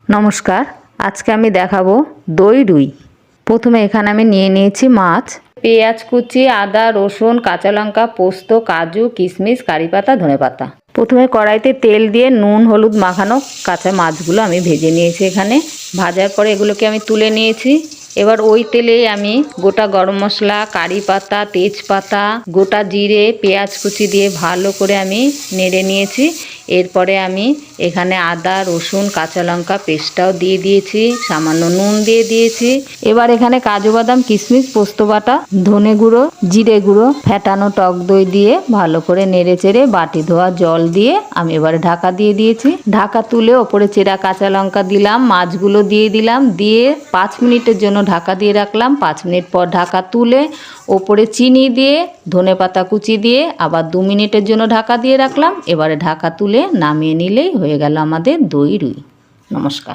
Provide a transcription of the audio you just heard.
নমস্কার, আজকে আমি দেখাবো দই রুই। প্রথমে এখানে আমি নিয়ে নিয়েছি মাছ, পেঁয়াজ কুচি, আদা, রসুন, কাঁচা লঙ্কা, পোস্ত, কাজু, কিশমিশ, কারিপাতা, ধনেপাতা। প্রথমে কড়াইতে তেল দিয়ে নুন হলুদ মাখানো কাঁচা মাছগুলো আমি ভেজে নিয়েছি। এখানে ভাজার পরে এগুলোকে আমি তুলে নিয়েছি। এবার ওই তেলেই আমি গোটা গরম মশলা, কারি পাতা, তেজপাতা, গোটা জিরে, পেঁয়াজ কুচি দিয়ে ভালো করে আমি নেড়ে নিয়েছি। এরপরে আমি এখানে আদা রসুন কাঁচা লঙ্কা পেস্টটাও দিয়ে দিয়েছি, সামান্য নুন দিয়ে দিয়েছি। এবার এখানে কাজু বাদাম কিশমিশ পোস্ত বাটা, ধনে গুঁড়ো, জিরে গুঁড়ো, ফেটানো টক দই দিয়ে ভালো করে নেড়ে চেড়ে বাটি ধোয়া জল দিয়ে আমি এবারে ঢাকা দিয়ে দিয়েছি। ঢাকা তুলে ওপরে চেরা কাঁচা লঙ্কা দিলাম, মাছগুলো দিয়ে দিলাম, দিয়ে 5 মিনিটের জন্য ঢাকা দিয়ে রাখলাম। 5 মিনিট পর ঢাকা তুলে ওপরে চিনি দিয়ে ধনেপাতা কুচি দিয়ে আবার 2 মিনিটের জন্য ঢাকা দিয়ে রাখলাম। এবারে ঢাকা তুলে নামিয়ে নিলেই হয়ে গেল আমাদের দই রুই। নমস্কার।